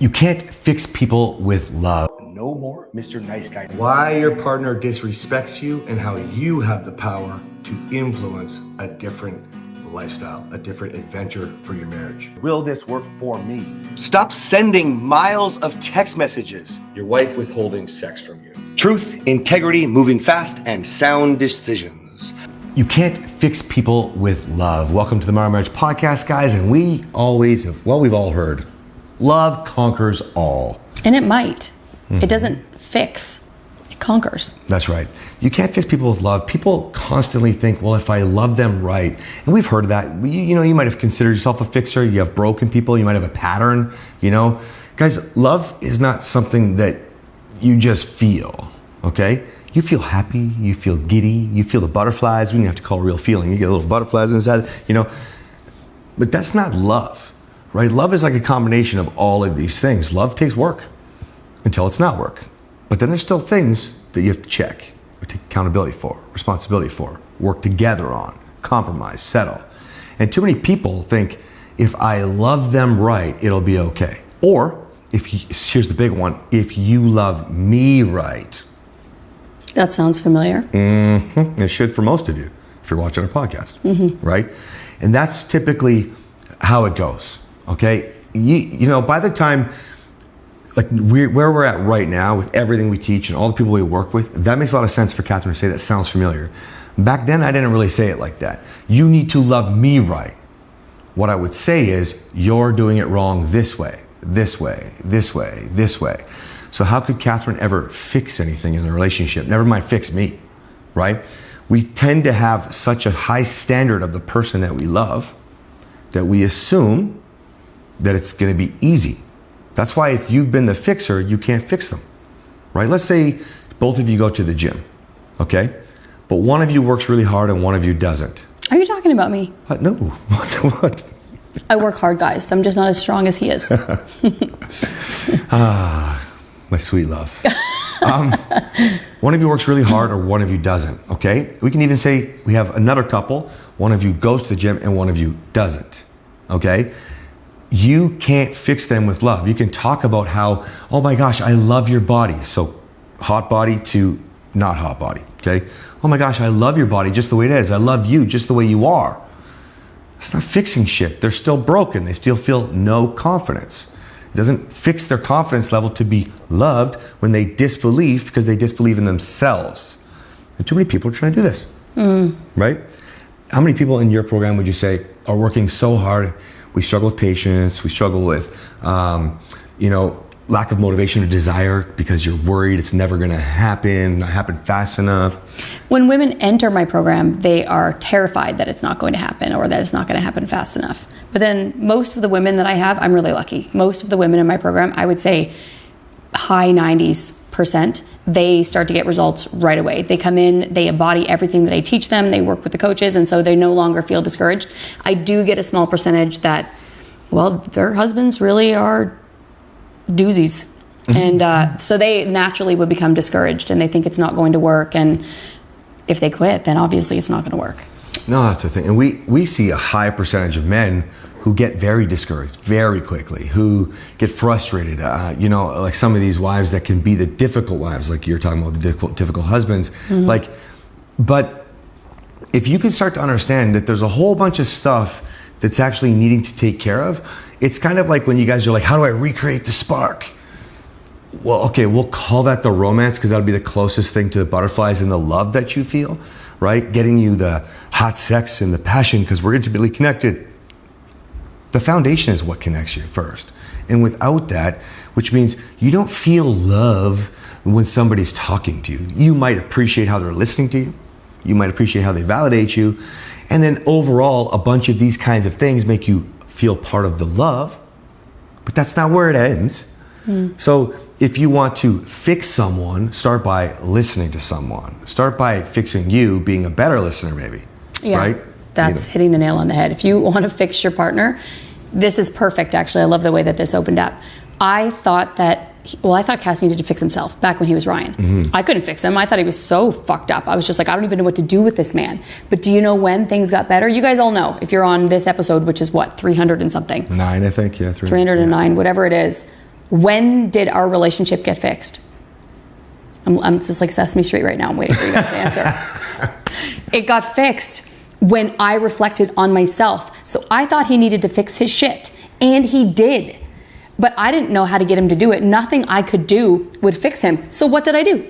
You can't fix people with love. No more Mr. Nice Guy. Why your partner disrespects you and how you have the power to influence a different lifestyle, a different adventure for your marriage. Will this work for me? Stop sending miles of text messages. Your wife withholding sex from you. Truth, integrity, moving fast, and sound decisions. You can't fix people with love. Welcome to the Morrow Marriage podcast, guys. And we've all heard, love conquers all. And it might. It doesn't fix, it conquers. That's right. You can't fix people with love. People constantly think, well, if I love them right, and we've heard of that. You might have considered yourself a fixer. You have broken people. You might have a pattern, Guys, love is not something that you just feel, okay? You feel happy. You feel giddy. You feel the butterflies. We don't have to call it a real feeling. You get little butterflies inside, But that's not love, right? Love is like a combination of all of these things. Love takes work until it's not work. But then there's still things that you have to check, or take accountability for, responsibility for, work together on, compromise, settle. And too many people think, if I love them right, it'll be okay. Or, here's the big one, if you love me right. That sounds familiar. Mm-hmm. It should for most of you, if you're watching our podcast, right? And that's typically how it goes, okay? By the time, like where we're at right now with everything we teach and all the people we work with, that makes a lot of sense for Kathryn to say that sounds familiar. Back then, I didn't really say it like that. You need to love me right. What I would say is, you're doing it wrong this way, this way, this way, this way. So how could Kathryn ever fix anything in the relationship? Never mind fix me, right? We tend to have such a high standard of the person that we love that we assume that it's going to be easy. That's why if you've been the fixer, you can't fix them, right? Let's say both of you go to the gym, okay? But one of you works really hard and one of you doesn't. Are you talking about me? No. What? I work hard, guys. I'm just not as strong as he is. My sweet love. One of you works really hard or one of you doesn't, okay? We can even say we have another couple. One of you goes to the gym and one of you doesn't, okay? You can't fix them with love. You can talk about how, oh my gosh, I love your body. So hot body to not hot body, okay? Oh my gosh, I love your body just the way it is. I love you just the way you are. It's not fixing shit. They're still broken. They still feel no confidence. It doesn't fix their confidence level to be loved when they disbelieve because they disbelieve in themselves. And too many people are trying to do this, right? How many people in your program would you say are working so hard? We struggle with patience. We struggle with, lack of motivation or desire because you're worried it's never going to happen, not happen fast enough. When women enter my program, they are terrified that it's not going to happen or that it's not going to happen fast enough. But then most of the women that I have, I'm really lucky. Most of the women in my program, I would say high 90%, they start to get results right away. They come in, they embody everything that I teach them, they work with the coaches, and so they no longer feel discouraged. I do get a small percentage that, their husbands really are doozies. And so they naturally would become discouraged and they think it's not going to work. And if they quit, then obviously it's not going to work. No, that's the thing. And we see a high percentage of men who get very discouraged very quickly, who get frustrated. Like some of these wives that can be the difficult wives, like you're talking about the difficult husbands. But if you can start to understand that there's a whole bunch of stuff that's actually needing to take care of, it's kind of like when you guys are like, how do I recreate the spark? Well, okay, we'll call that the romance because that'll be the closest thing to the butterflies and the love that you feel, right? Getting you the hot sex and the passion because we're intimately connected. The foundation is what connects you first. And without that, which means you don't feel love when somebody's talking to you. You might appreciate how they're listening to you. You might appreciate how they validate you. And then overall, a bunch of these kinds of things make you feel part of the love, but that's not where it ends. So if you want to fix someone, start by listening to someone. Start by fixing you, being a better listener maybe, right? That's hitting the nail on the head. If you want to fix your partner, this is perfect actually. I love the way that this opened up. I thought Cass needed to fix himself back when he was Ryan. I couldn't fix him. I thought he was so fucked up. I was just like, I don't even know what to do with this man. But do you know when things got better? You guys all know. If you're on this episode, which is 300 and something? 9, I think, yeah. 309, whatever it is. When did our relationship get fixed? I'm just like Sesame Street right now. I'm waiting for you guys to answer. It got fixed when I reflected on myself. So I thought he needed to fix his shit, and he did. But I didn't know how to get him to do it. Nothing I could do would fix him. So what did I do?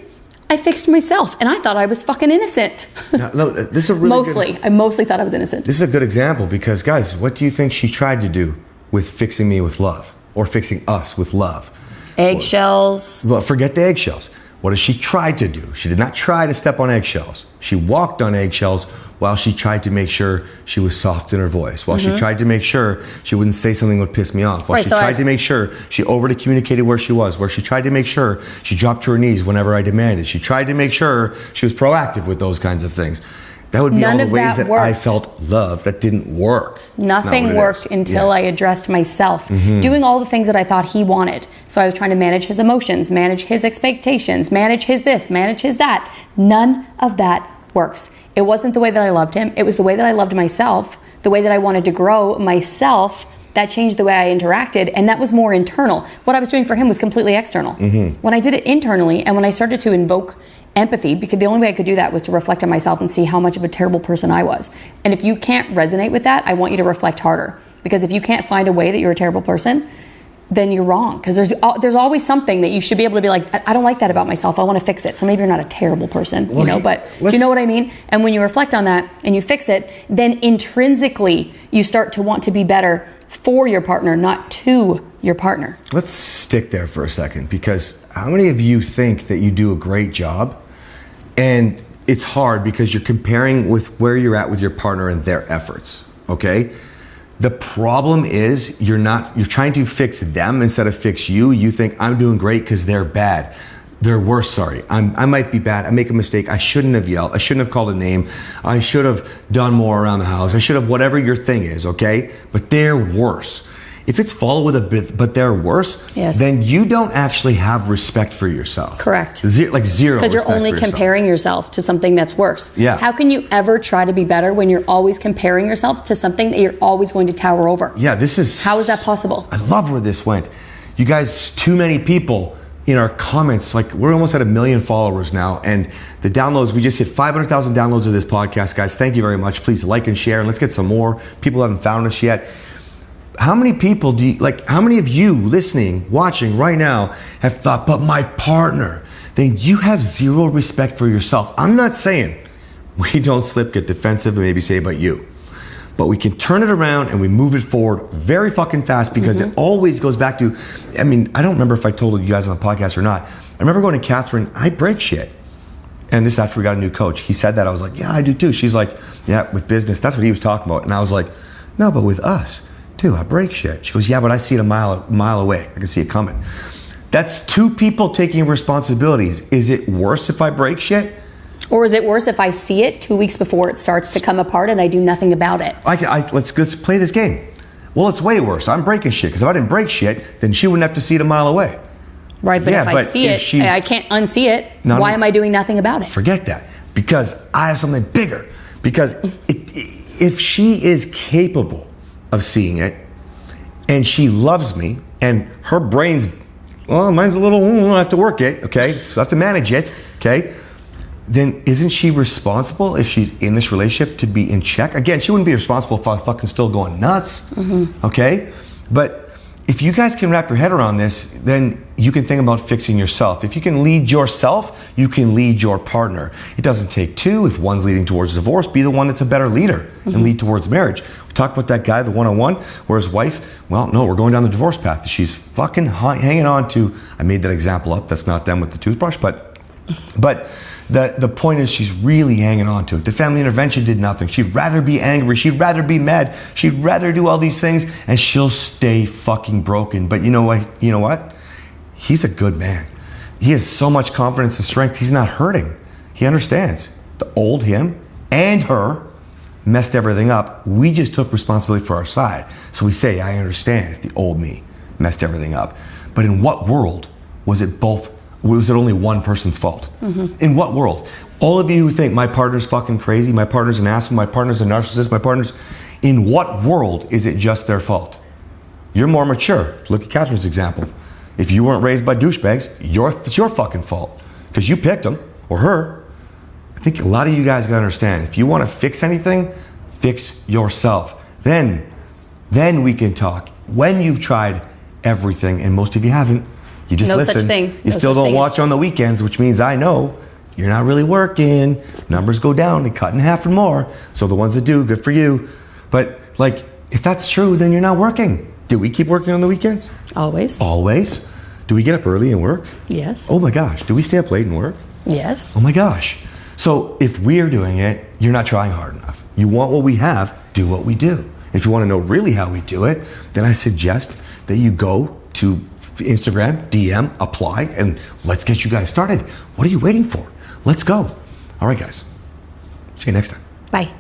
I fixed myself, and I thought I was fucking innocent. No, this is a really I mostly thought I was innocent. This is a good example because, guys, what do you think she tried to do with fixing me with love or fixing us with love? Eggshells. Well, forget the eggshells. What has she tried to do? She did not try to step on eggshells. She walked on eggshells while she tried to make sure she was soft in her voice, while she tried to make sure she wouldn't say something that would piss me off, while she tried to make sure she overly communicated where she was, where she tried to make sure she dropped to her knees whenever I demanded. She tried to make sure she was proactive with those kinds of things. That would be all the ways that I felt love. That didn't work. Nothing worked until I addressed myself. Doing all the things that I thought he wanted. So I was trying to manage his emotions, manage his expectations, manage his this, manage his that. None of that works. It wasn't the way that I loved him. It was the way that I loved myself, the way that I wanted to grow myself. That changed the way I interacted, and that was more internal. What I was doing for him was completely external. When I did it internally, and when I started to invoke empathy, because the only way I could do that was to reflect on myself and see how much of a terrible person I was. And if you can't resonate with that, I want you to reflect harder. Because if you can't find a way that you're a terrible person, then you're wrong. Because there's always something that you should be able to be like, I don't like that about myself. I want to fix it. So maybe you're not a terrible person, you know, but do you know what I mean? And when you reflect on that and you fix it, then intrinsically you start to want to be better for your partner, not to your partner. Let's stick there for a second, because how many of you think that you do a great job? And it's hard because you're comparing with where you're at with your partner and their efforts, okay? The problem is you're trying to fix them instead of fix you. You think I'm doing great because they're bad. They're worse, sorry. I might be bad. I make a mistake. I shouldn't have yelled. I shouldn't have called a name. I should have done more around the house. I should have whatever your thing is, okay? But they're worse. If it's followed with a bit, but they're worse, then you don't actually have respect for yourself. Correct. Like zero. Because you're only comparing yourself to something that's worse. Yeah. How can you ever try to be better when you're always comparing yourself to something that you're always going to tower over? Yeah, this is... How is that possible? I love where this went. You guys, too many people in our comments, like we're almost at 1 million followers now, and the downloads, we just hit 500,000 downloads of this podcast, guys. Thank you very much. Please like and share, and let's get some more. People haven't found us yet. How many people how many of you listening, watching right now have thought, but my partner, then you have zero respect for yourself. I'm not saying we don't slip, get defensive, and maybe say about you. But we can turn it around and we move it forward very fucking fast, because it always goes back to, I mean, I don't remember if I told you guys on the podcast or not. I remember going to Kathryn, I break shit. And this after we got a new coach. He said that. I was like, yeah, I do too. She's like, yeah, with business. That's what he was talking about. And I was like, no, but with us too, I break shit. She goes, yeah, but I see it a mile away. I can see it coming. That's two people taking responsibilities. Is it worse if I break shit? Or is it worse if I see it 2 weeks before it starts to come apart and I do nothing about it? Let's play this game. Well, it's way worse. I'm breaking shit, because if I didn't break shit, then she wouldn't have to see it a mile away. Right, but if I see it, I can't unsee it. Why am I doing nothing about it? Forget that, because I have something bigger. Because if she is capable of seeing it, and she loves me, and her brain's, well, mine's a little, I have to work it, okay? So I have to manage it, okay? Then isn't she responsible, if she's in this relationship, to be in check? Again, she wouldn't be responsible if I was fucking still going nuts, okay? But if you guys can wrap your head around this, then you can think about fixing yourself. If you can lead yourself, you can lead your partner. It doesn't take two. If one's leading towards divorce, be the one that's a better leader and lead towards marriage. We talked about that guy, the one-on-one, where his wife, well, no, we're going down the divorce path. She's fucking hanging on to, I made that example up, that's not them with the toothbrush, but the point is, she's really hanging on to it. The family intervention did nothing. She'd rather be angry. She'd rather be mad. She'd rather do all these things, and she'll stay fucking broken. But you know what? He's a good man. He has so much confidence and strength. He's not hurting. He understands. The old him and her messed everything up. We just took responsibility for our side. So we say, I understand if the old me messed everything up. But in what world was it only one person's fault? In what world? All of you who think my partner's fucking crazy, my partner's an asshole, my partner's a narcissist, in what world is it just their fault? You're more mature. Look at Kathryn's example. If you weren't raised by douchebags, it's your fucking fault because you picked him or her. I think a lot of you guys gotta understand, if you wanna fix anything, fix yourself. Then we can talk. When you've tried everything, and most of you haven't, you just No listen. such thing. You No still such don't thing. watch on the weekends, which means I know you're not really working. Numbers go down, they cut in half or more. So the ones that do, good for you. But like, if that's true, then you're not working. Do we keep working on the weekends? Always. Always. Do we get up early and work? Yes. Oh my gosh. Do we stay up late and work? Yes. Oh my gosh. So if we're doing it, you're not trying hard enough. You want what we have, do what we do. If you want to know really how we do it, then I suggest that you go to Instagram, DM, apply, and let's get you guys started. What are you waiting for? Let's go. All right, guys. See you next time. Bye.